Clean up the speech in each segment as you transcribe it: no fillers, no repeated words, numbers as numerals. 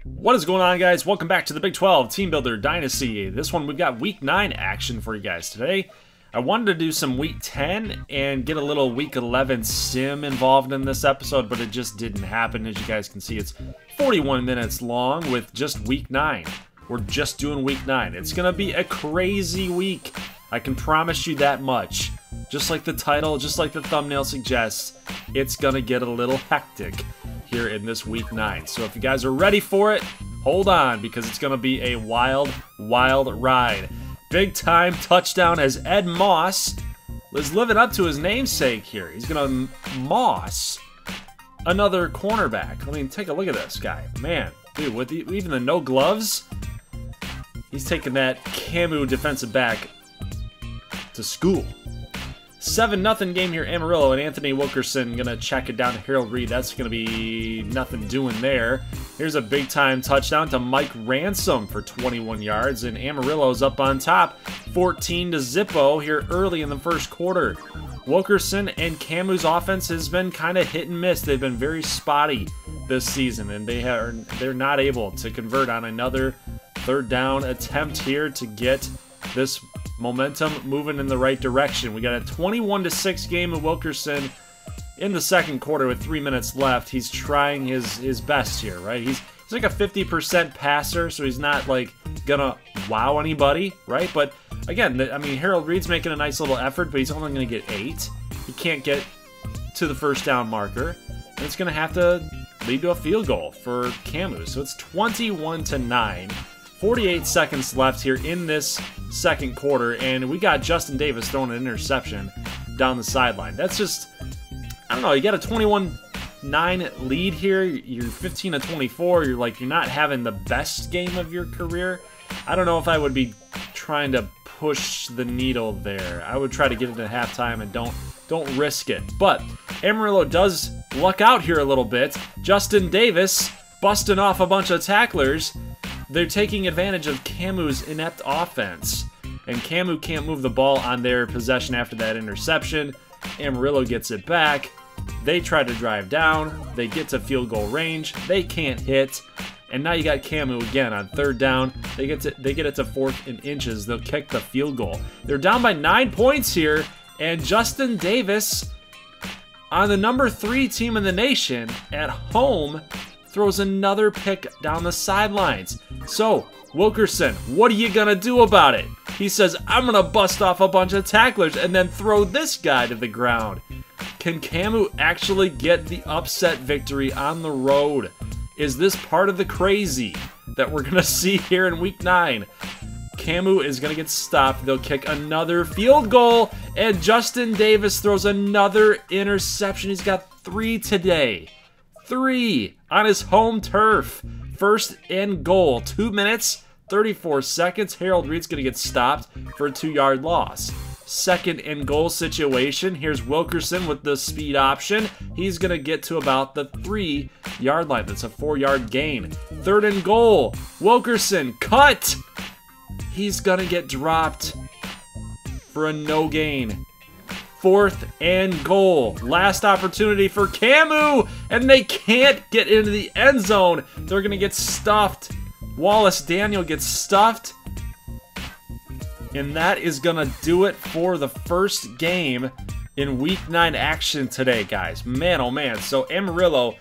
What is going on, guys? Welcome back to the Big 12 Team Builder Dynasty. This one, we've got Week 9 action for you guys today. I wanted to do some Week 10 and get a little Week 11 sim involved in this episode, but it just didn't happen. As you guys can see, it's 41 minutes long with just Week 9. We're just doing Week 9. It's going to be a crazy week. I can promise you that much. Just like the title, just like the thumbnail suggests, it's going to get a little hectic here in this Week 9. So if you guys are ready for it, hold on, because it's going to be a wild, wild ride. Big time touchdown as Ed Moss is living up to his namesake here. He's going to moss another cornerback. I mean, take a look at this guy. Man, dude, with even the no gloves, he's taking that Camu defensive back to school. 7-0 game here. Amarillo and Anthony Wilkerson gonna check it down to Harold Reed. That's gonna be nothing doing there. Here's a big time touchdown to Mike Ransom for 21 yards, and Amarillo's up on top 14-0 here early in the first quarter. Wilkerson and Camu's offense has been kind of hit and miss. They've been very spotty this season, and they're not able to convert on another third down attempt here to get this momentum moving in the right direction. We got a 21-6 game of Wilkerson in the second quarter with 3 minutes left. He's trying his best here, right? He's like a 50% passer, so he's not like gonna wow anybody, right? But again, I mean, Harold Reed's making a nice little effort, but he's only gonna get 8. He can't get to the first down marker, and it's gonna have to lead to a field goal for Camu. So it's 21-9. 48 seconds left here in this second quarter, and we got Justin Davis throwing an interception down the sideline. That's just, I don't know, you got a 21-9 lead here. You're 15-24. You're not having the best game of your career. I don't know if I would be trying to push the needle there. I would try to get it at halftime and don't risk it. But Amarillo does luck out here a little bit. Justin Davis busting off a bunch of tacklers. They're taking advantage of Camu's inept offense, and Camu can't move the ball on their possession after that interception. Amarillo gets it back. They try to drive down. They get to field goal range. They can't hit, and now you got Camu again on third down. They get it to 4th and inches. They'll kick the field goal. They're down by 9 points here, and Justin Davis, on the number 3 team in the nation at home, throws another pick down the sidelines. So, Wilkerson, what are you gonna do about it? He says, I'm gonna bust off a bunch of tacklers and then throw this guy to the ground. Can Camu actually get the upset victory on the road? Is this part of the crazy that we're gonna see here in Week 9? Camu is gonna get stopped. They'll kick another field goal, and Justin Davis throws another interception. He's got 3 today. 3 on his home turf. First and goal. 2 minutes, 34 seconds. Harold Reed's going to get stopped for a 2-yard loss. Second and goal situation. Here's Wilkerson with the speed option. He's going to get to about the 3-yard line. That's a 4-yard gain. Third and goal. Wilkerson, cut! He's going to get dropped for a no gain. 4th and goal. Last opportunity for Camu, and they can't get into the end zone. They're going to get stuffed. Wallace Daniel gets stuffed, and that is going to do it for the first game in Week 9 action today, guys. Man, oh man. So Amarillo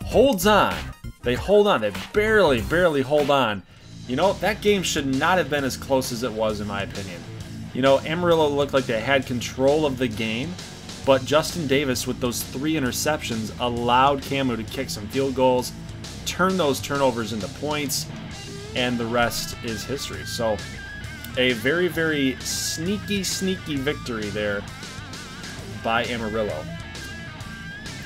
holds on. They hold on. They barely hold on. You know, that game should not have been as close as it was, in my opinion. You know, Amarillo looked like they had control of the game, but Justin Davis, with those 3 interceptions, allowed Camu to kick some field goals, turn those turnovers into points, and the rest is history. So, a very, very sneaky victory there by Amarillo.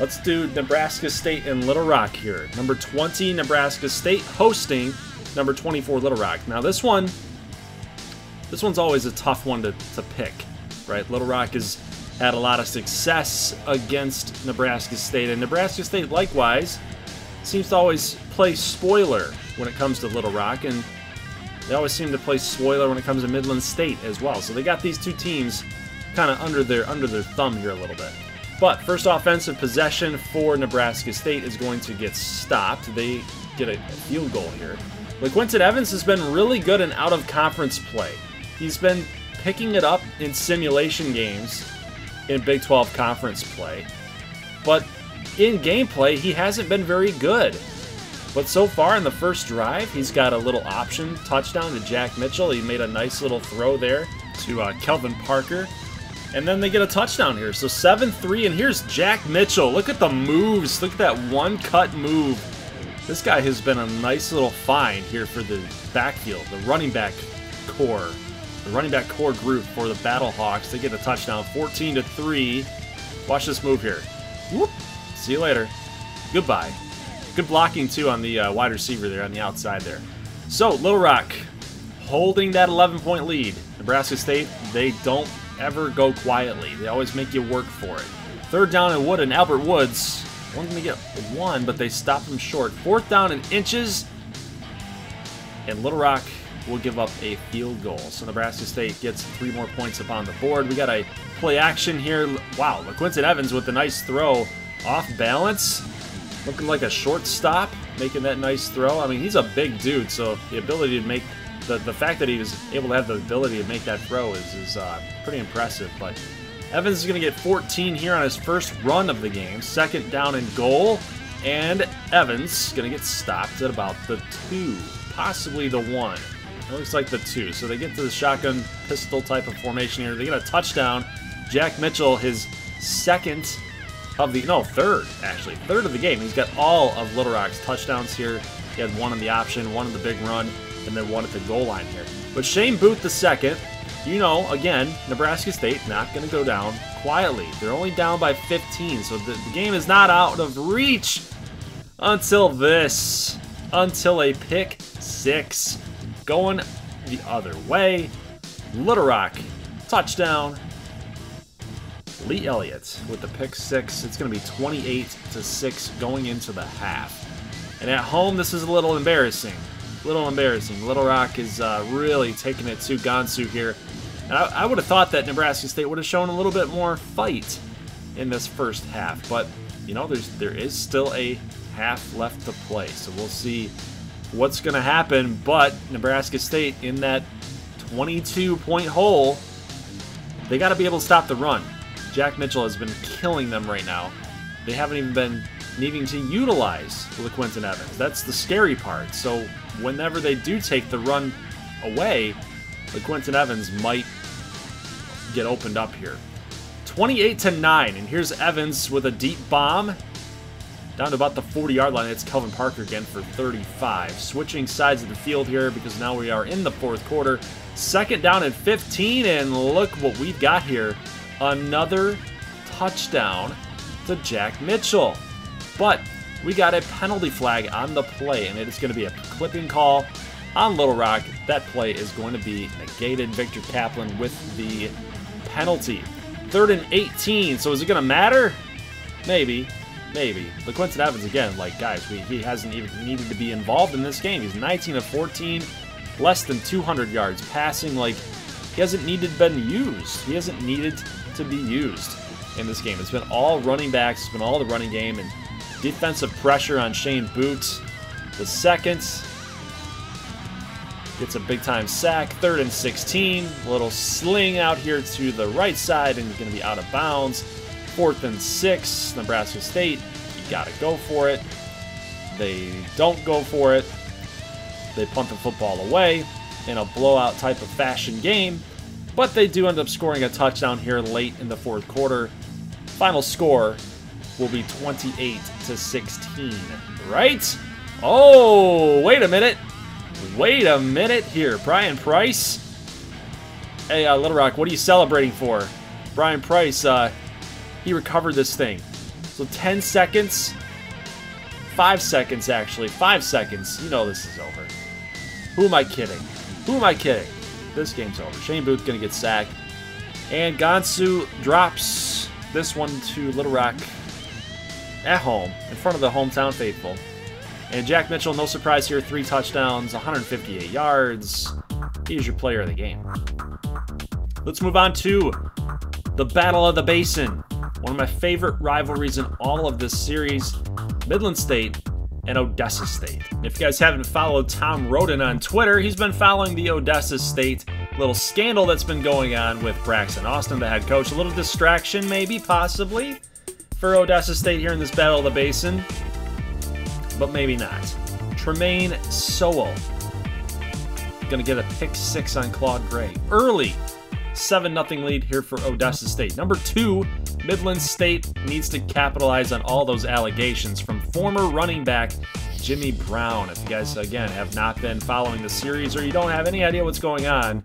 Let's do Nebraska State and Little Rock here. Number 20, Nebraska State hosting number 24, Little Rock. Now, this one's always a tough one to pick, right? Little Rock has had a lot of success against Nebraska State, and Nebraska State, likewise, seems to always play spoiler when it comes to Little Rock, and they always seem to play spoiler when it comes to Midland State as well. So they got these two teams kind of under their thumb here a little bit. But first offensive possession for Nebraska State is going to get stopped. They get a field goal here. LaQuinton Evans has been really good in out-of-conference play. He's been picking it up in simulation games in Big 12 conference play. But in gameplay, he hasn't been very good. But so far in the first drive, he's got a little option touchdown to Jack Mitchell. He made a nice little throw there to Kelvin Parker. And then they get a touchdown here. So 7-3, and here's Jack Mitchell. Look at the moves. Look at that one-cut move. This guy has been a nice little find here for the backfield, the running back core. The running back core group for the Battlehawks. They get a touchdown, 14-3. Watch this move here. Whoop. See you later. Goodbye. Good blocking, too, on the wide receiver there on the outside there. So, Little Rock holding that 11-point lead. Nebraska State, they don't ever go quietly. They always make you work for it. Third down and Wood and Albert Woods. Only going to get one, but they stop him short. Fourth down and inches. And Little Rock will give up a field goal. So Nebraska State gets 3 more points up on the board. We got a play action here. Wow, LaQuinton Evans with a nice throw off balance. Looking like a shortstop, making that nice throw. I mean, he's a big dude, so the ability to make the fact that he was able to have the ability to make that throw is pretty impressive. But Evans is going to get 14 here on his first run of the game. Second down and goal, and Evans going to get stopped at about the 2, possibly the 1. It looks like the 2. So they get to the shotgun pistol type of formation here. They get a touchdown. Jack Mitchell, his second of the, no, third, actually. Third of the game. He's got all of Little Rock's touchdowns here. He had 1 in the option, 1 in the big run, and then 1 at the goal line here. But Shane Booth the second, you know, again, Nebraska State not going to go down quietly. They're only down by 15, so the game is not out of reach until this, until a pick 6 going the other way. Little Rock, touchdown. Lee Elliott with the pick 6. It's going to be 28-6 going into the half. And at home, this is a little embarrassing. Little Rock is really taking it to Gansu here. And I would have thought that Nebraska State would have shown a little bit more fight in this first half. But, you know, there is still a half left to play. So we'll see what's going to happen. But Nebraska State in that 22-point hole, they got to be able to stop the run. Jack Mitchell has been killing them right now. They haven't even been needing to utilize LaQuinton Evans. That's the scary part. So whenever they do take the run away, LaQuinton Evans might get opened up here. 28-9, and here's Evans with a deep bomb. Down to about the 40-yard line. It's Kelvin Parker again for 35. Switching sides of the field here because now we are in the fourth quarter. Second down and 15, and look what we've got here. Another touchdown to Jack Mitchell. But we got a penalty flag on the play, and it is going to be a clipping call on Little Rock. That play is going to be negated. Victor Kaplan with the penalty. 3rd and 18. So is it going to matter? Maybe. LaQuinton Evans, again, like, guys, he hasn't even needed to be involved in this game. He's 19 of 14, less than 200 yards passing. Like, he hasn't needed to been used. He hasn't needed to be used in this game. It's been all running backs. It's been all the running game and defensive pressure on Shane Booth. The second gets a big-time sack. 3rd and 16. A little sling out here to the right side, and he's going to be out of bounds. 4th and 6. Nebraska State, you got to go for it. They don't go for it. They punt the football away in a blowout type of fashion game. But they do end up scoring a touchdown here late in the fourth quarter. Final score will be 28-16, right? Oh, wait a minute here. Brian Price. Hey, Little Rock, what are you celebrating for? Brian Price, he recovered this thing. So 10 seconds. 5 seconds, actually. 5 seconds. You know this is over. Who am I kidding? This game's over. Shane Booth going to get sacked. And Gansu drops this one to Little Rock at home, in front of the hometown faithful. And Jack Mitchell, no surprise here, 3 touchdowns, 158 yards. He's your player of the game. Let's move on to the Battle of the Basin. One of my favorite rivalries in all of this series, Midland State and Odessa State. If you guys haven't followed Tom Roden on Twitter, he's been following the Odessa State little scandal that's been going on with Braxton Austin, the head coach. A little distraction, maybe, possibly, for Odessa State here in this Battle of the Basin, but maybe not. Tremaine Sowell gonna get a pick 6 on Claude Gray. Early 7-0 lead here for Odessa State. Number 2, Midland State needs to capitalize on all those allegations from former running back Jimmy Brown. If you guys, again, have not been following the series or you don't have any idea what's going on,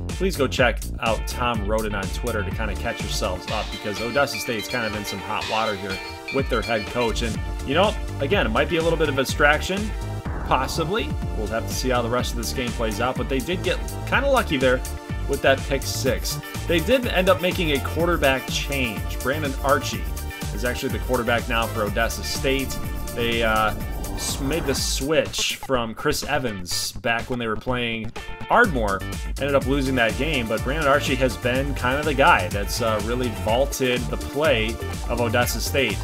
please go check out Tom Roden on Twitter to kind of catch yourselves up, because Odessa State's kind of in some hot water here with their head coach. And, you know, again, it might be a little bit of a distraction, possibly. We'll have to see how the rest of this game plays out, but they did get kind of lucky there with that pick 6. They did end up making a quarterback change. Brandon Archie is actually the quarterback now for Odessa State. They made the switch from Chris Evans back when they were playing Ardmore. Ended up losing that game, but Brandon Archie has been kind of the guy that's really vaulted the play of Odessa State.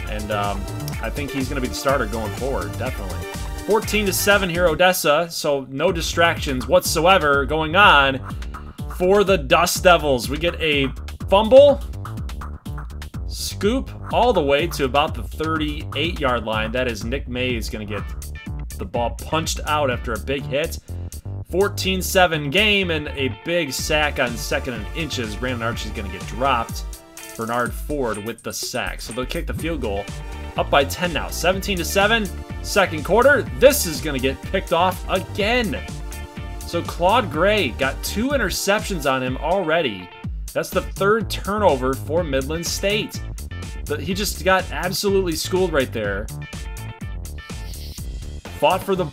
And I think he's going to be the starter going forward, definitely. 14-7 here, Odessa, so no distractions whatsoever going on for the Dust Devils. We get a fumble, scoop all the way to about the 38-yard line. That is Nick Mays going to get the ball punched out after a big hit. 14-7 game and a big sack on 2nd and inches. Brandon Archie's going to get dropped. Bernard Ford with the sack. So they'll kick the field goal. Up by 10 now. 17-7. Second quarter. This is going to get picked off again. So Claude Gray got 2 interceptions on him already. That's the 3rd turnover for Midland State. He just got absolutely schooled right there. Fought for the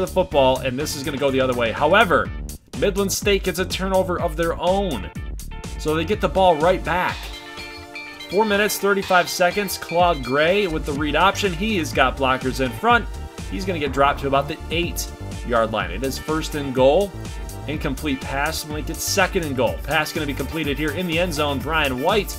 football, and this is going to go the other way. However, Midland State gets a turnover of their own. So they get the ball right back. 4 minutes, 35 seconds. Claude Gray with the read option. He has got blockers in front. He's going to get dropped to about the 8-yard line. It is 1st and goal. Incomplete pass. Make it 2nd and goal. Pass going to be completed here in the end zone. Brian White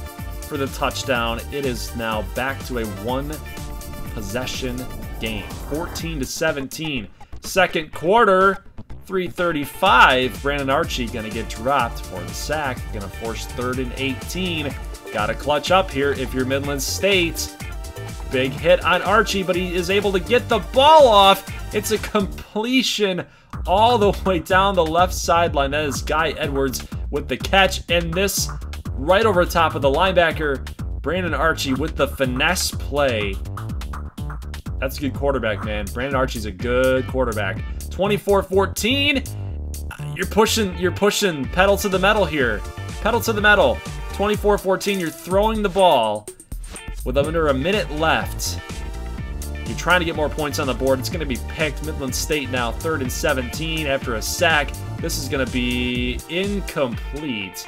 for the touchdown. It is now back to a 1-possession game. 14-17. Second quarter. 3:35. Brandon Archie going to get dropped for the sack. Going to force 3rd and 18. Got to clutch up here if you're Midland State. Big hit on Archie, but he is able to get the ball off. It's a completion all the way down the left sideline. That is Guy Edwards with the catch. And this right over top of the linebacker, Brandon Archie with the finesse play. That's a good quarterback, man. Brandon Archie's a good quarterback. 24-14. You're pushing pedal to the metal here. Pedal to the metal. 24-14, you're throwing the ball with under a minute left. You're trying to get more points on the board. It's going to be picked. Midland State now 3rd and 17 after a sack. This is going to be incomplete.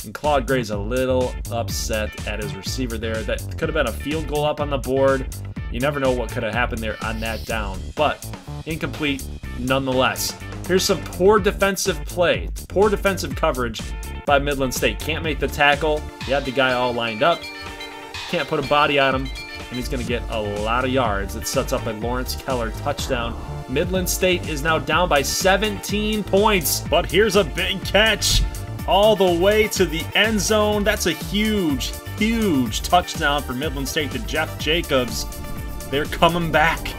And Claude Gray's a little upset at his receiver there. That could have been a field goal up on the board. You never know what could have happened there on that down. But incomplete nonetheless. Here's some poor defensive play. Poor defensive coverage by Midland State. Can't make the tackle. You had the guy all lined up. Can't put a body on him. And he's going to get a lot of yards. It sets up a Lawrence Keller touchdown. Midland State is now down by 17 points. But here's a big catch all the way to the end zone. That's a huge, huge touchdown for Midland State to Jeff Jacobs. They're coming back.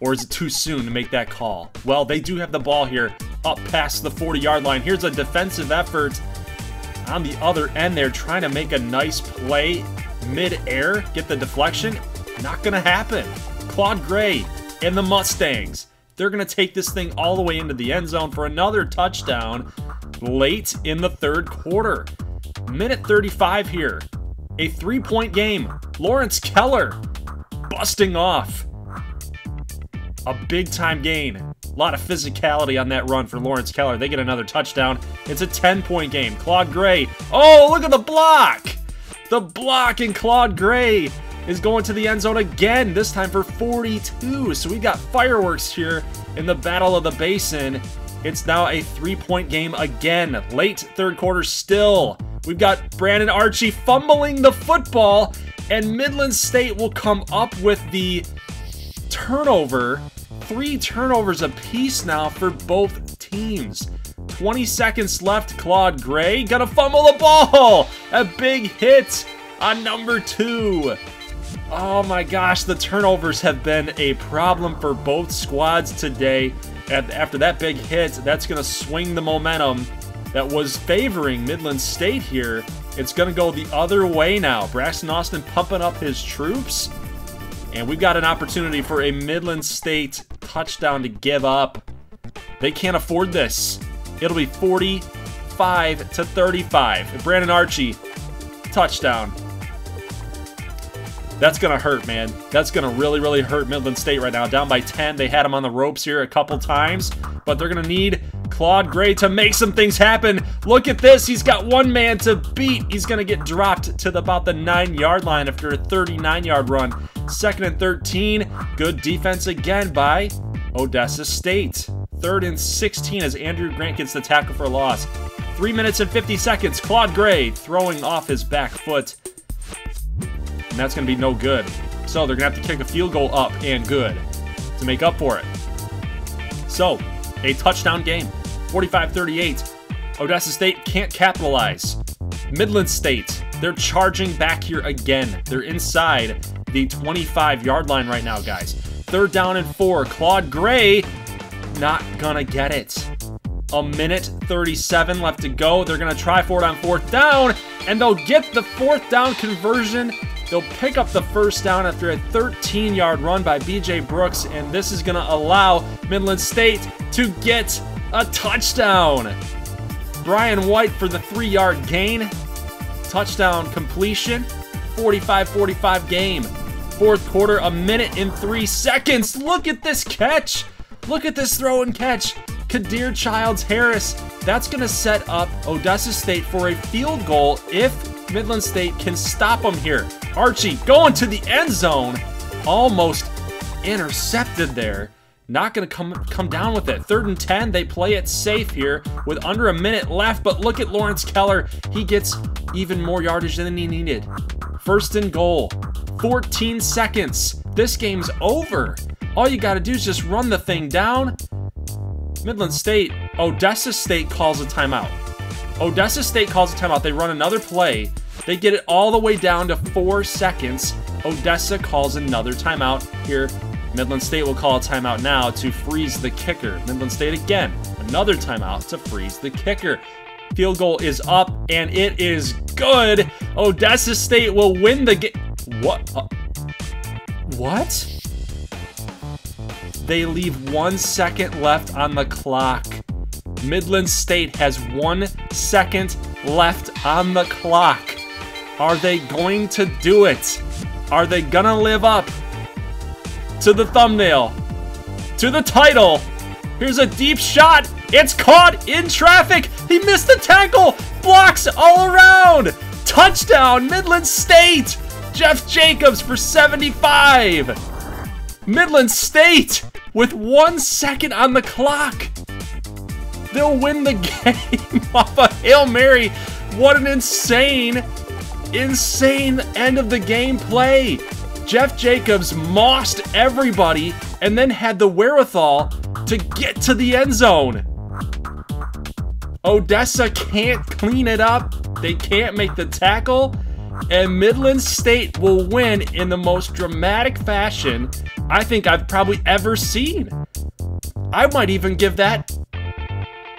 Or is it too soon to make that call? Well, they do have the ball here up past the 40-yard line. Here's a defensive effort on the other end there, trying to make a nice play mid-air, get the deflection. Not going to happen. Claude Gray and the Mustangs. They're going to take this thing all the way into the end zone for another touchdown late in the 3rd quarter. Minute 35 here. A 3-point game. Lawrence Keller busting off. A big-time gain. A lot of physicality on that run for Lawrence Keller. They get another touchdown. It's a 10-point game. Claude Gray. Oh, look at the block! The block, and Claude Gray is going to the end zone again, this time for 42. So we got fireworks here in the Battle of the Basin. It's now a 3-point game again. Late 3rd quarter still. We've got Brandon Archie fumbling the football, and Midland State will come up with the turnover. 3 turnovers apiece now for both teams. 20 seconds left. Claude Gray gonna fumble the ball. A big hit on number 2. Oh my gosh, the turnovers have been a problem for both squads today. After that big hit, that's gonna swing the momentum that was favoring Midland State here. It's gonna go the other way now. Braxton Austin pumping up his troops. And we've got an opportunity for a Midland State touchdown to give up. They can't afford this. It'll be 45-35. Brandon Archie, touchdown. That's going to hurt, man. That's going to really, really hurt Midland State right now. Down by 10. They had him on the ropes here a couple times, but they're going to need Claude Gray to make some things happen. Look at this. He's got one man to beat. He's going to get dropped to about the 9-yard line after a 39-yard run. 2nd and 13. Good defense again by Odessa State. 3rd and 16 as Andrew Grant gets the tackle for a loss. 3 minutes and 50 seconds. Claude Gray throwing off his back foot. And that's going to be no good. So they're going to have to kick a field goal up and good to make up for it. So, a touchdown game. 45-38. Odessa State can't capitalize. Midland State, they're charging back here again. They're inside the 25-yard line right now, guys. 3rd down and 4. Claude Gray, not gonna get it. 1:37 left to go. They're gonna try for it on 4th down, and they'll get the 4th down conversion. They'll pick up the 1st down after a 13-yard run by B.J. Brooks, and this is gonna allow Midland State to get a touchdown. Brian White for the 3-yard gain. Touchdown completion. 45-45 game. 4th quarter, 1:03 seconds. Look at this catch. Look at this throw and catch. Kadir Childs-Harris. That's going to set up Odessa State for a field goal if Midland State can stop them here. Archie going to the end zone. Almost intercepted there. Not going to come down with it. 3rd and 10. They play it safe here with under a minute left. But look at Lawrence Keller. He gets even more yardage than he needed. 1st and goal. 14 seconds. This game's over. All you got to do is just run the thing down. Midland State, Odessa State calls a timeout. Odessa State calls a timeout. They run another play. They get it all the way down to 4 seconds. Odessa calls another timeout here. Midland State will call a timeout now to freeze the kicker. Midland State again, another timeout to freeze the kicker. Field goal is up, and it is good. Odessa State will win the game. What? What? They leave 1 second left on the clock. Midland State has 1 second left on the clock. Are they going to do it? Are they gonna live up to the thumbnail? To the title? Here's a deep shot. It's caught in traffic. He missed the tackle. Blocks all around. Touchdown, Midland State. Jeff Jacobs for 75. Midland State with 1 second on the clock. They'll win the game off a Hail Mary. What an insane end of the game play. Jeff Jacobs mossed everybody and then had the wherewithal to get to the end zone. Odessa can't clean it up. They can't make the tackle. And Midland State will win in the most dramatic fashion I think I've probably ever seen. I might even give that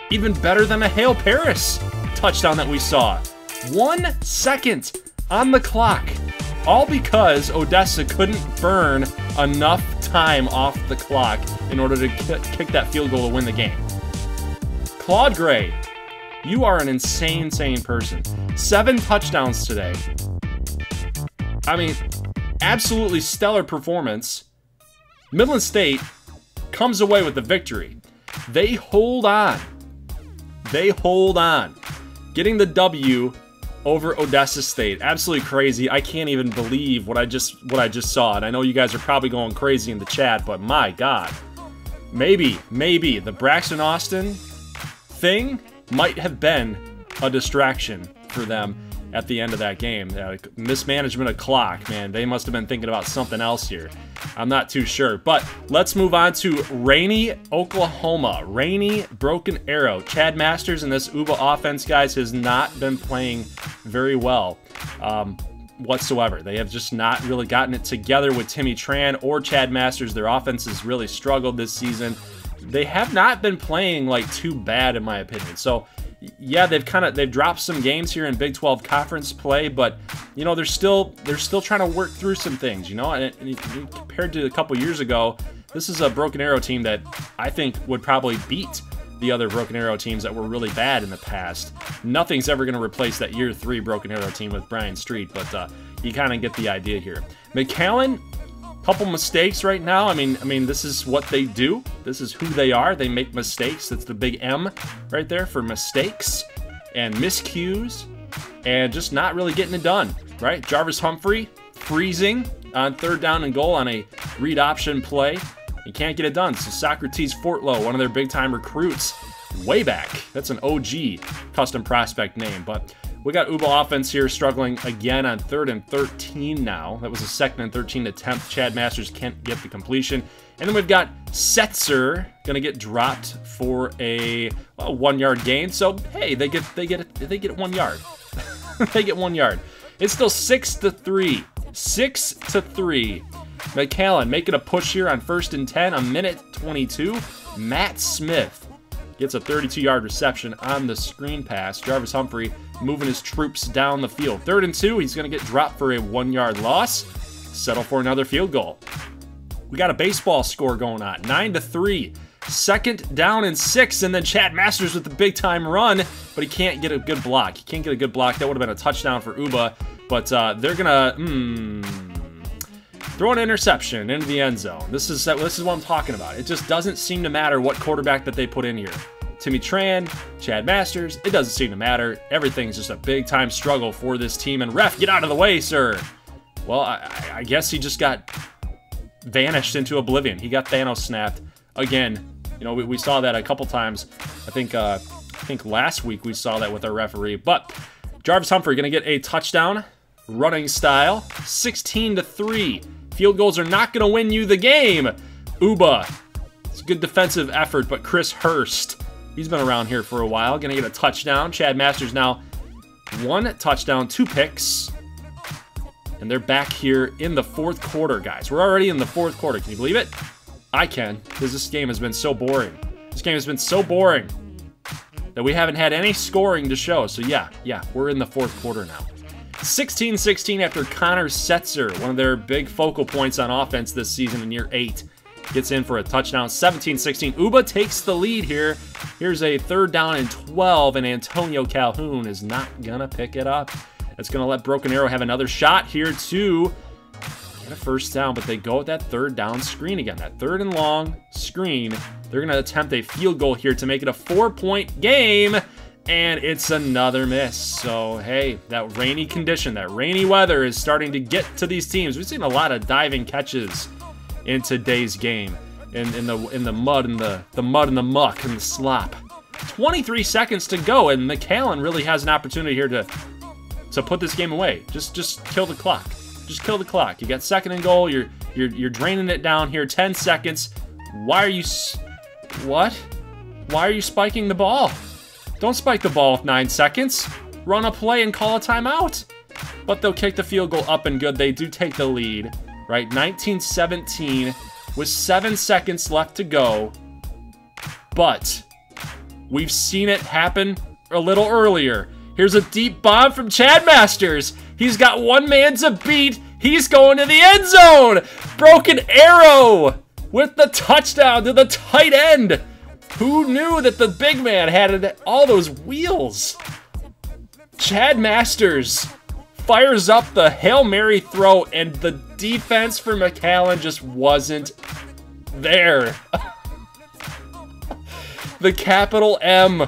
even better than a Hale Paris touchdown that we saw. 1 second on the clock. All because Odessa couldn't burn enough time off the clock in order to kick that field goal to win the game. Claude Gray, you are an insane person. 7 touchdowns today. I mean, absolutely stellar performance. Midland State comes away with the victory. They hold on. They hold on. Getting the W over Odessa State. Absolutely crazy. I can't even believe what I just saw. And I know you guys are probably going crazy in the chat, but my God. Maybe the Braxton Austin thing might have been a distraction for them at the end of that game. Mismanagement of clock, man. They must have been thinking about something else here. I'm not too sure. But let's move on to rainy Oklahoma. Rainy Broken Arrow. Chad Masters and this UBA offense, guys, has not been playing very well whatsoever. They have just not really gotten it together with Timmy Tran or Chad Masters. Their offense has really struggled this season. They have not been playing like too bad, in my opinion. So yeah, they've dropped some games here in Big 12 conference play, but you know, they're still trying to work through some things, you know. And compared to a couple years ago, this is a Broken Arrow team that I think would probably beat the other Broken Arrow teams that were really bad in the past. Nothing's ever going to replace that year 3 Broken Arrow team with Brian Street, but you kind of get the idea here. McAllen, couple mistakes right now. I mean, this is what they do. This is who they are. They make mistakes. That's the big M right there for mistakes and miscues and just not really getting it done, right? Jarvis Humphrey freezing on 3rd down and goal on a read option play. You can't get it done. So Socrates Fortlow, one of their big-time recruits, way back. That's an OG custom prospect name, but we got UBA offense here struggling again on 3rd and 13 now. That was a 2nd and 13 attempt. Chad Masters can't get the completion. And then we've got Setzer going to get dropped for a 1-yard gain. So, hey, they get 1 yard. They get 1 yard. It's still 6-3. 6-3. McAllen making a push here on 1st and 10, a minute 22. Matt Smith gets a 32-yard reception on the screen pass. Jarvis Humphrey moving his troops down the field. 3rd and 2, he's going to get dropped for a 1-yard loss. Settle for another field goal. We got a baseball score going on, 9-3. 2nd down and 6, and then Chad Masters with the big-time run, but he can't get a good block. He can't get a good block. That would have been a touchdown for UBA, but they're going to throw an interception into the end zone. This is what I'm talking about. It just doesn't seem to matter what quarterback that they put in here. Timmy Tran, Chad Masters, it doesn't seem to matter. Everything's just a big-time struggle for this team. And ref, get out of the way, sir. Well, I guess he just got vanished into oblivion. He got Thanos snapped again. You know, we saw that a couple times. I think last week we saw that with our referee. But Jarvis Humphrey going to get a touchdown, running style, 16-3. Field goals are not going to win you the game. UBA. It's a good defensive effort, but Chris Hurst, he's been around here for a while, going to get a touchdown. Chad Masters now 1 touchdown, 2 picks. And they're back here in the 4th quarter, guys. We're already in the 4th quarter. Can you believe it? I can, because this game has been so boring. This game has been so boring that we haven't had any scoring to show. So yeah, we're in the 4th quarter now. 16-16 after Connor Setzer, one of their big focal points on offense this season in year 8. Gets in for a touchdown. 17-16. UBA takes the lead here. Here's a 3rd down and 12, and Antonio Calhoun is not going to pick it up. It's going to let Broken Arrow have another shot here to get a 1st down, but they go with that 3rd down screen again. That 3rd and long screen. They're going to attempt a field goal here to make it a 4-point game, and it's another miss. So, hey, that rainy condition, that rainy weather is starting to get to these teams. We've seen a lot of diving catches in today's game, in the mud and the mud and the muck and the slop. 23 seconds to go, and McAllen really has an opportunity here to put this game away. Just kill the clock. Just kill the clock. You got 2nd and goal. You're draining it down here. 10 seconds. Why are you spiking the ball? Don't spike the ball with 9 seconds. Run a play and call a timeout. But they'll kick the field goal up and good. They do take the lead. Right, 19-17 with 7 seconds left to go. But we've seen it happen a little earlier. Here's a deep bomb from Chad Masters. He's got one man to beat. He's going to the end zone. Broken Arrow with the touchdown to the tight end. Who knew that the big man had all those wheels? Chad Masters fires up the Hail Mary throw, and the defense for McAllen just wasn't there. The capital M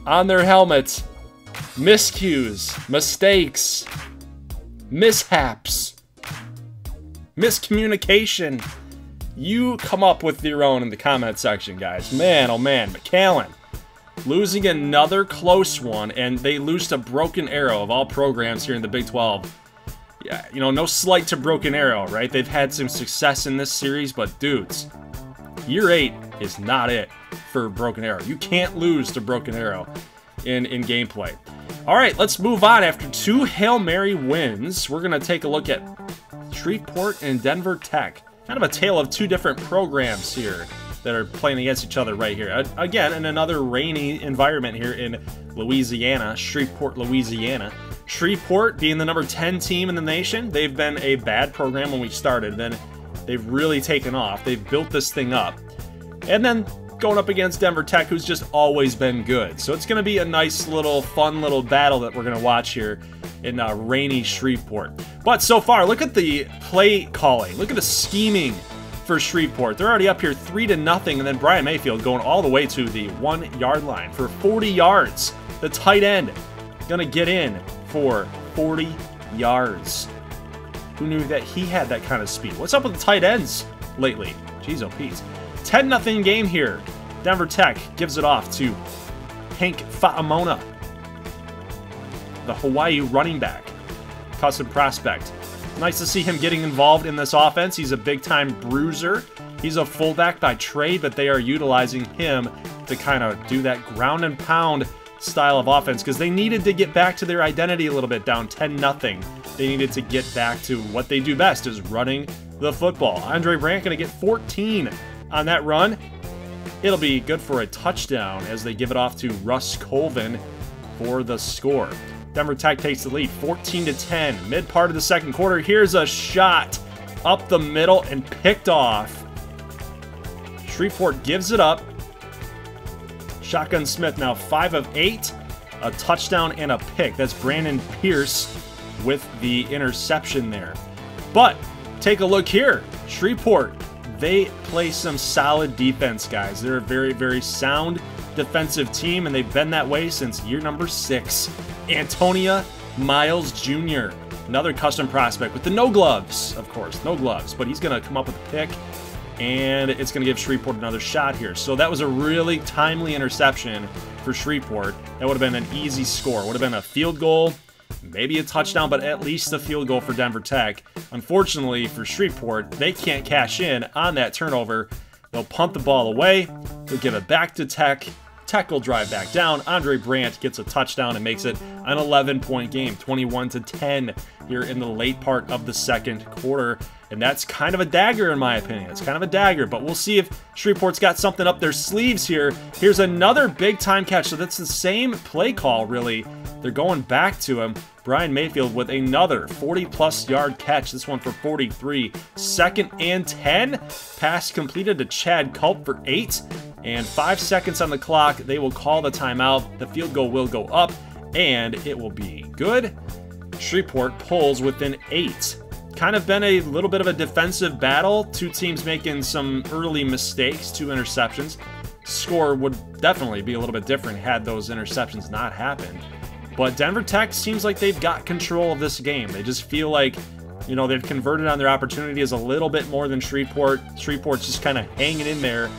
on their helmets. Miscues, mistakes, mishaps, miscommunication. You come up with your own in the comment section, guys. Man, oh man, McAllen. losing another close one, and they lose to Broken Arrow of all programs here in the Big 12. Yeah, you know, no slight to Broken Arrow, right? They've had some success in this series, but dudes, year 8 is not it for Broken Arrow. You can't lose to Broken Arrow in gameplay. All right, let's move on. After 2 Hail Mary wins, we're going to take a look at Shreveport and Denver Tech. Kind of a tale of 2 different programs here that are playing against each other right here. Again, in another rainy environment here in Louisiana, Shreveport, Louisiana. Shreveport being the number 10 team in the nation. They've been a bad program when we started. Then they've really taken off. They've built this thing up. And then going up against Denver Tech, who's just always been good. So it's going to be a nice little, fun little battle that we're going to watch here in rainy Shreveport. But so far, look at the play calling. Look at the scheming for Shreveport. They're already up here 3-0, and then Brian Mayfield going all the way to the 1-yard line for 40 yards. The tight end gonna get in for 40 yards. Who knew that he had that kind of speed? What's up with the tight ends lately? Jeez, oh Pete. 10-0 game here. Denver Tech gives it off to Hank Fa'amona, the Hawaii running back, custom prospect. Nice to see him getting involved in this offense. He's a big-time bruiser. He's a fullback by trade, but they are utilizing him to kind of do that ground and pound style of offense because they needed to get back to their identity a little bit, down 10-0. They needed to get back to what they do best, is running the football. Andre Brandt going to get 14 on that run. It'll be good for a touchdown as they give it off to Russ Colvin for the score. Denver Tech takes the lead, 14-10. Mid part of the second quarter, here's a shot up the middle and picked off. Shreveport gives it up. Shotgun Smith now 5 of 8, a touchdown and a pick. That's Brandon Pierce with the interception there. But take a look here. Shreveport, they play some solid defense, guys. They're a very, very sound defensive team, and they've been that way since year number 6. Antonia Miles Jr., another custom prospect with the no gloves, of course, no gloves, but he's going to come up with a pick, and it's going to give Shreveport another shot here. So that was a really timely interception for Shreveport. That would have been an easy score. Would have been a field goal, maybe a touchdown, but at least a field goal for Denver Tech. Unfortunately for Shreveport, they can't cash in on that turnover. They'll punt the ball away. They'll give it back to Tech. Tech will drive back down. Andre Brandt gets a touchdown and makes it an 11-point game, 21-10 here in the late part of the second quarter. And that's kind of a dagger in my opinion. It's kind of a dagger, but we'll see if Shreveport's got something up their sleeves here. Here's another big-time catch. So that's the same play call, really. They're going back to him. Brian Mayfield with another 40-plus yard catch. This one for 43. 2nd and 10. Pass completed to Chad Culp for 8. And 5 seconds on the clock. They will call the timeout. The field goal will go up, and it will be good. Shreveport pulls within 8. Kind of been a little bit of a defensive battle. 2 teams making some early mistakes, 2 interceptions. Score would definitely be a little bit different had those interceptions not happened. But Denver Tech seems like they've got control of this game. They just feel like, you know, they've converted on their opportunities a little bit more than Shreveport. Shreveport's just kind of hanging in there.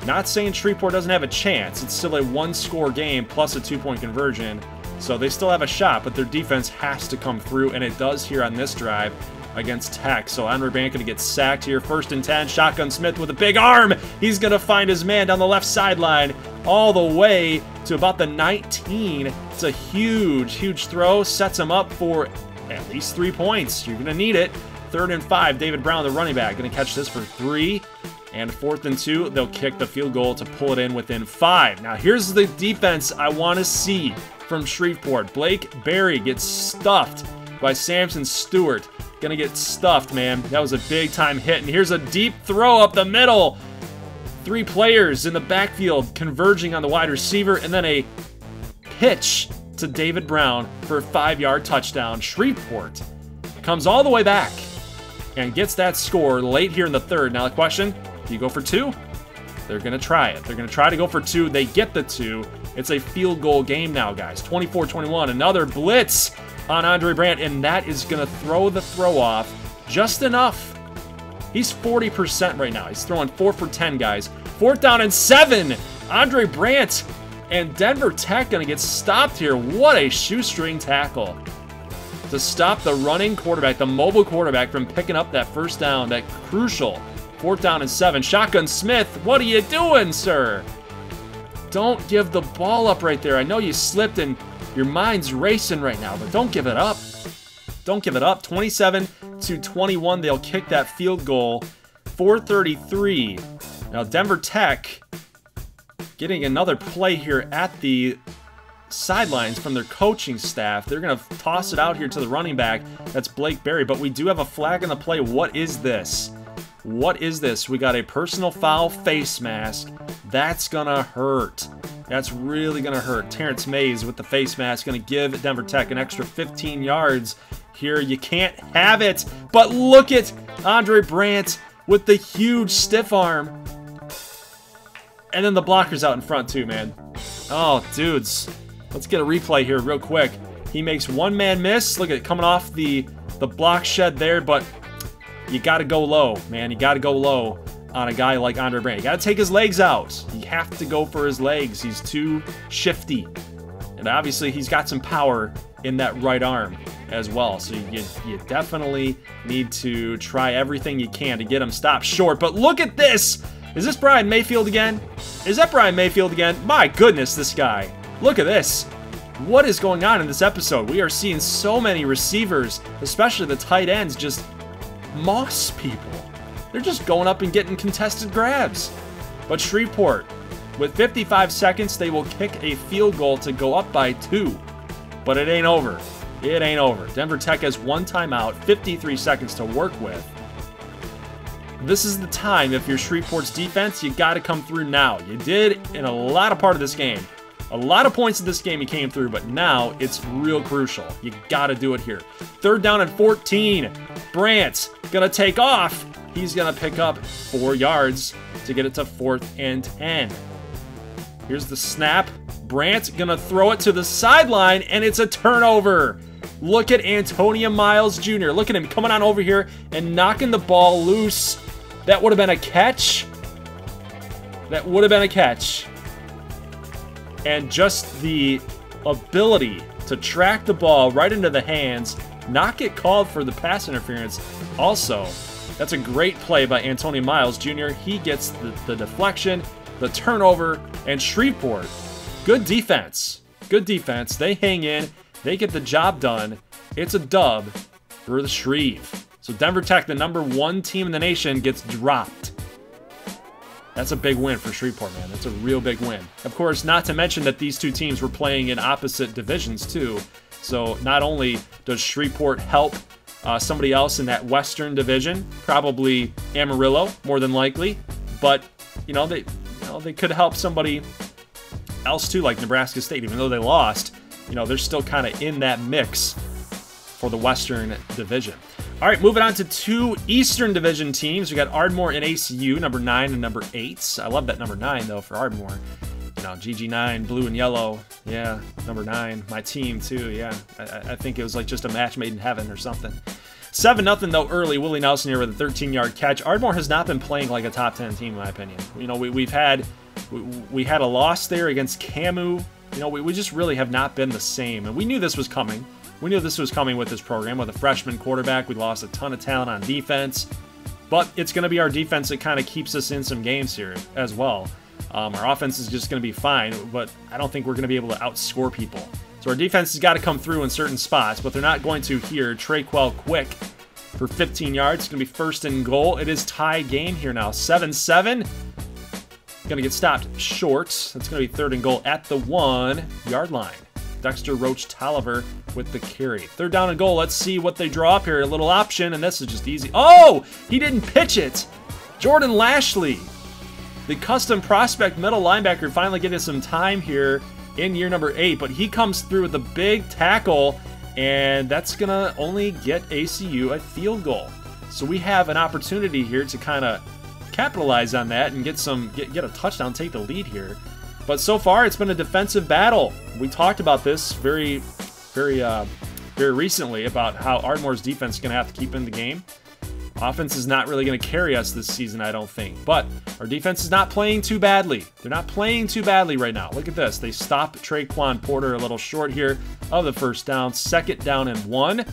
Not saying Shreveport doesn't have a chance. It's still a 1-score game plus a 2-point conversion. So they still have a shot, but their defense has to come through, and it does here on this drive against Tech. So Andre Brandt going to get sacked here. 1st and 10. Shotgun Smith with a big arm. He's going to find his man down the left sideline all the way to about the 19. It's a huge, huge throw. Sets him up for at least 3 points. You're going to need it. 3rd and 5. David Brown, the running back, going to catch this for 3. And 4th and 2. They'll kick the field goal to pull it in within 5. Now here's the defense I want to see from Shreveport. Blake Berry gets stuffed by Samson Stewart. Gonna get stuffed, man. That was a big-time hit. And here's a deep throw up the middle. 3 players in the backfield converging on the wide receiver. And then a pitch to David Brown for a 5-yard touchdown. Shreveport comes all the way back and gets that score late here in the 3rd. Now the question, do you go for 2? They're going to try it. They're going to try to go for 2. They get the 2. It's a field goal game now, guys. 24-21. Another blitz on Andre Brandt, and that is going to throw the throw off just enough. He's 40% right now. He's throwing 4 for 10, guys. 4th down and 7. Andre Brandt And Denver Tech gonna get stopped here. What a shoestring tackle to stop the running quarterback, the mobile quarterback, from picking up that first down, that crucial 4th down and 7. Shotgun Smith, what are you doing, sir? Don't give the ball up right there. I know you slipped and your mind's racing right now, but don't give it up. Don't give it up. 27-21, they'll kick that field goal. 4:33. Now Denver Tech getting another play here at the sidelines from their coaching staff. They're going to toss it out here to the running back. That's Blake Berry, but we do have a flag on the play. What is this? What is this? We got a personal foul face mask. That's going to hurt. That's really going to hurt. Terrence Mays with the face mask going to give Denver Tech an extra 15 yards here. You can't have it. But look at Andre Brandt with the huge stiff arm. And then the blocker's out in front too, man. Oh, dudes. Let's get a replay here real quick. He makes one man miss. Look at it coming off the block shed there, but you got to go low, man. You got to go low on a guy like Andre Brandt. You got to take his legs out. You have to go for his legs. He's too shifty. And obviously he's got some power in that right arm as well. So you definitely need to try everything you can to get him stopped short. But look at this. Is this Brian Mayfield again? Is that Brian Mayfield again? My goodness, this guy. Look at this. What is going on in this episode? We are seeing so many receivers, especially the tight ends, just moss people. They're just going up and getting contested grabs. But Shreveport, with 55 seconds, they will kick a field goal to go up by 2. But it ain't over. It ain't over. Denver Tech has one timeout, 53 seconds to work with. This is the time, if you're Shreveport's defense, you got to come through now. You did in a lot of part of this game. A lot of points in this game you came through, but now it's real crucial. You got to do it here. 3rd down and 14. Brandt going to take off. He's going to pick up 4 yards to get it to 4th and 10. Here's the snap. Brandt going to throw it to the sideline, and it's a turnover. Look at Antonio Miles Jr. Look at him coming on over here and knocking the ball loose. That would have been a catch. That would have been a catch. And just the ability to track the ball right into the hands, not get called for the pass interference. Also, that's a great play by Antonio Miles Jr. He gets the deflection, the turnover, and Shreveport. Good defense. Good defense. They hang in. They get the job done. It's a dub for the Shreve. So Denver Tech, the #1 team in the nation, gets dropped. That's a big win for Shreveport, man. That's a real big win. Of course, not to mention that these two teams were playing in opposite divisions, too. So not only does Shreveport help somebody else in that Western division, probably Amarillo, more than likely, but they could help somebody else too, like Nebraska State. Even though they lost, they're still kind of in that mix for the Western division. All right, moving on to 2 Eastern Division teams. We got Ardmore and ACU, #9 and #8. I love that #9, though, for Ardmore. GG9, blue and yellow. Yeah, #9. My team, too, yeah. I think it was like just a match made in heaven or something. 7-0, though, early. Willie Nelson here with a 13-yard catch. Ardmore has not been playing like a top 10 team, in my opinion. We had a loss there against Camus. We just really have not been the same. And we knew this was coming. We knew this was coming with this program. With a freshman quarterback, we lost a ton of talent on defense. But it's going to be our defense that kind of keeps us in some games here as well. Our offense is just going to be fine, but I don't think we're going to be able to outscore people. So our defense has got to come through in certain spots, but they're not going to here. Traquel Quick for 15 yards. It's going to be 1st and goal. It is tie game here now. 7-7. Going to get stopped short. That's going to be 3rd and goal at the 1-yard line. Dexter Roach Tolliver with the carry. 3rd down and goal. Let's see what they draw up here. A little option, and this is just easy. Oh, he didn't pitch it. Jordan Lashley, the custom prospect middle linebacker, finally getting some time here in year #8, but he comes through with a big tackle, and that's going to only get ACU a field goal. So we have an opportunity here to kind of capitalize on that and get a touchdown, take the lead here. But so far, it's been a defensive battle. We talked about this very recently about how Ardmore's defense is going to have to keep in the game. Offense is not really going to carry us this season, I don't think. But our defense is not playing too badly. They're not playing too badly right now. Look at this. They stop Traquan Porter a little short here of the first down. 2nd down and 1.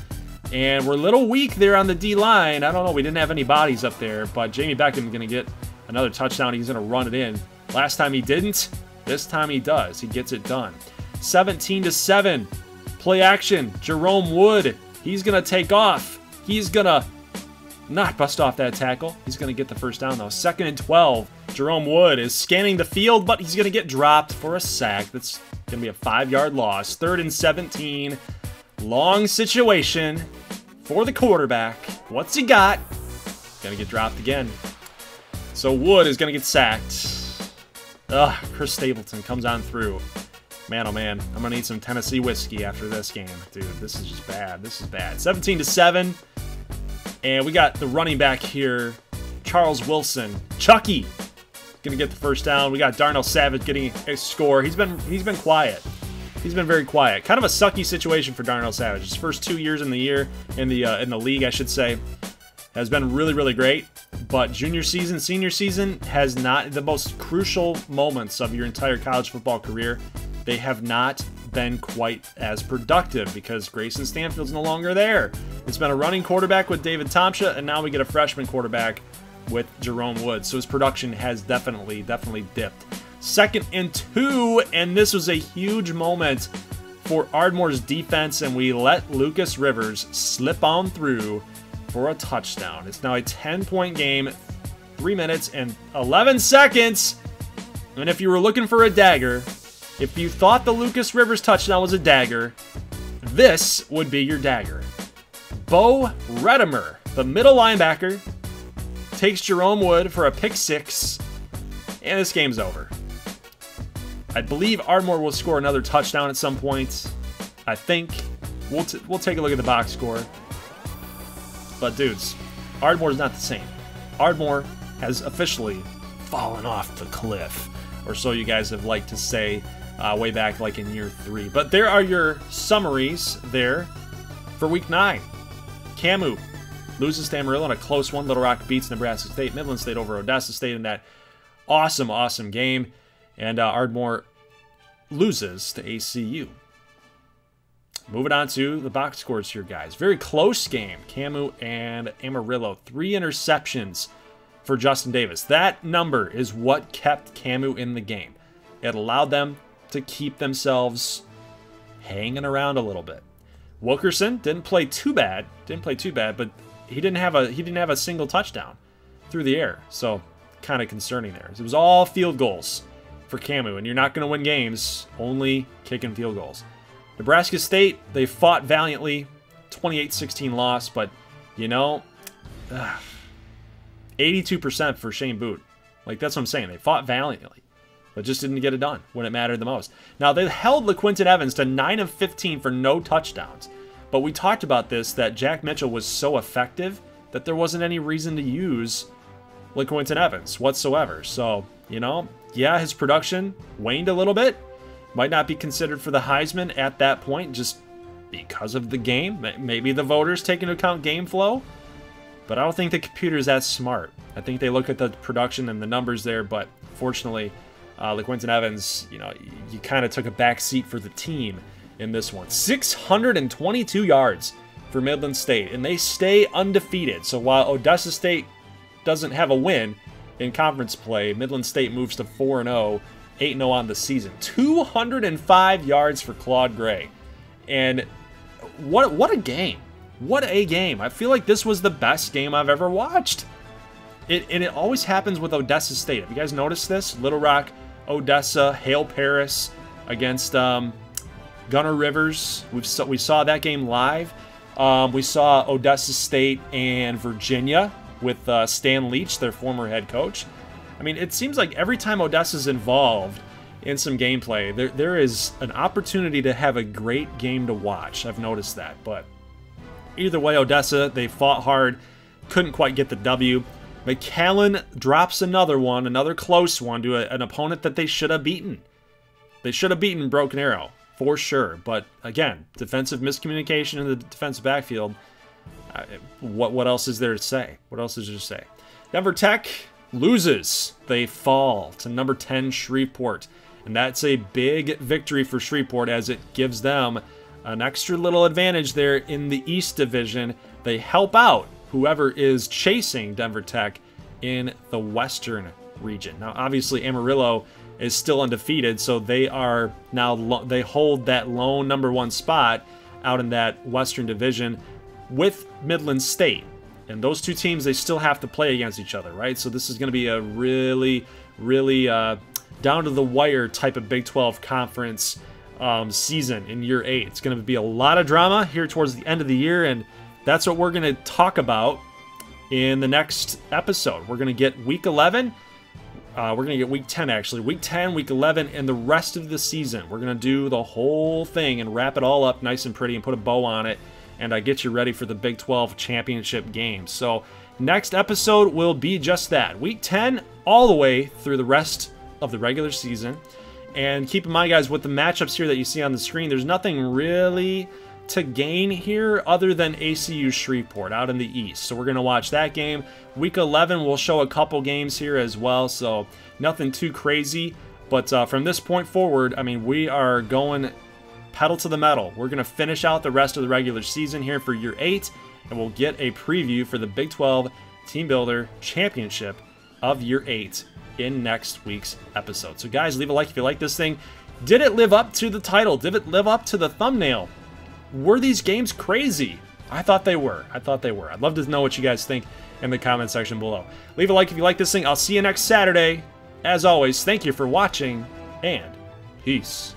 And we're a little weak there on the D-line. I don't know. We didn't have any bodies up there. But Jamie Beckham's going to get another touchdown. He's going to run it in. Last time he didn't. This time he does. He gets it done. 17-7. Play action. Jerome Wood. He's going to take off. He's going to not bust off that tackle. He's going to get the first down, though. 2nd and 12. Jerome Wood is scanning the field, but he's going to get dropped for a sack. That's going to be a 5-yard loss. 3rd and 17. Long situation for the quarterback. What's he got? Going to get dropped again. So Wood is going to get sacked. Ugh, Chris Stapleton comes on through. Man, oh man, I'm going to need some Tennessee whiskey after this game. Dude, this is just bad. This is bad. 17-7. And we got the running back here, Charles Wilson. Chucky gonna get the first down. We got Darnell Savage getting a score. He's been quiet. He's been very quiet. Kind of a sucky situation for Darnell Savage. His first 2 years in the league, I should say, has been really, really great. But junior season, senior season has not, the most crucial moments of your entire college football career, they have not been quite as productive because Grayson Stanfield's no longer there. It's been a running quarterback with David Tomsha, and now we get a freshman quarterback with Jerome Wood. So his production has definitely dipped. 2nd and 2, and this was a huge moment for Ardmore's defense, and we let Lucas Rivers slip on through for a touchdown. It's now a 10-point game, 3 minutes and 11 seconds. And if you were looking for a dagger, if you thought the Lucas Rivers touchdown was a dagger, this would be your dagger. Bo Redimer, the middle linebacker, takes Jerome Wood for a pick 6, and this game's over. I believe Ardmore will score another touchdown at some point. I think. We'll take a look at the box score. But dudes, Ardmore's not the same. Ardmore has officially fallen off the cliff, or so you guys have liked to say way back like in year 3. But there are your summaries there for week 9. Camu loses to Amarillo in a close one. Little Rock beats Nebraska State. Midland State over Odessa State in that awesome game. And Ardmore loses to ACU. Moving on to the box scores here, guys. Very close game. Camu and Amarillo. 3 interceptions for Justin Davis. That number is what kept Camu in the game. It allowed them to keep themselves hanging around a little bit. Wilkerson didn't play too bad, but he didn't have a single touchdown through the air. So kind of concerning there. It was all field goals for Camu, and you're not going to win games only kicking field goals. Nebraska State, they fought valiantly, 28-16 loss, but you know, 82% for Shane Boot. Like, that's what I'm saying. They fought valiantly, but just didn't get it done when it mattered the most. Now, they held LaQuinton Evans to 9 of 15 for no touchdowns, but we talked about this, that Jack Mitchell was so effective that there wasn't any reason to use LaQuinton Evans whatsoever. So, you know, yeah, his production waned a little bit. Might not be considered for the Heisman at that point just because of the game. Maybe the voters take into account game flow, but I don't think the computer's that smart. I think they look at the production and the numbers there, but fortunately, LaQuinton Evans, you know, you kind of took a back seat for the team in this one. 622 yards for Midland State, and they stay undefeated. So while Odessa State doesn't have a win in conference play, Midland State moves to 4-0, 8-0 on the season. 205 yards for Claude Gray. And what a game. What a game. I feel like this was the best game I've ever watched. And it always happens with Odessa State. Have you guys noticed this? Little Rock, Odessa, Hale Paris against Gunner Rivers. We saw that game live. We saw Odessa State and Virginia with Stan Leach, their former head coach. I mean, it seems like every time Odessa's involved in some gameplay, there is an opportunity to have a great game to watch. I've noticed that. But either way, Odessa, they fought hard, couldn't quite get the W. McAllen drops another close one to an opponent that they should have beaten. They should have beaten Broken Arrow, for sure. But again, defensive miscommunication in the defensive backfield. What else is there to say? What else is there to say? Denver Tech loses. They fall to number 10 Shreveport. And that's a big victory for Shreveport as it gives them an extra little advantage there in the East Division. They help out whoever is chasing Denver Tech in the Western region. Now, obviously, Amarillo is still undefeated, so they are now they hold that lone #1 spot out in that Western Division with Midland State. And those two teams, they still have to play against each other, right? So this is going to be a really, really down to the wire type of Big 12 conference season in year 8. It's going to be a lot of drama here towards the end of the year, and that's what we're going to talk about in the next episode. We're going to get Week 11. We're going to get Week 10, actually. Week 10, Week 11, and the rest of the season. We're going to do the whole thing and wrap it all up nice and pretty and put a bow on it and get you ready for the Big 12 championship game. So next episode will be just that. Week 10 all the way through the rest of the regular season. And keep in mind, guys, with the matchups here that you see on the screen, there's nothing really to gain here other than ACU Shreveport out in the East. So we're going to watch that game. Week 11, we'll show a couple games here as well, so nothing too crazy. But from this point forward, I mean, we are going pedal to the metal. We're going to finish out the rest of the regular season here for year 8, and we'll get a preview for the Big 12 Team Builder Championship of year 8 in next week's episode. So guys, leave a like if you like this thing. Did it live up to the title? Did it live up to the thumbnail? Were these games crazy? I thought they were. I thought they were. I'd love to know what you guys think in the comment section below. Leave a like if you like this thing. I'll see you next Saturday. As always, thank you for watching, and peace.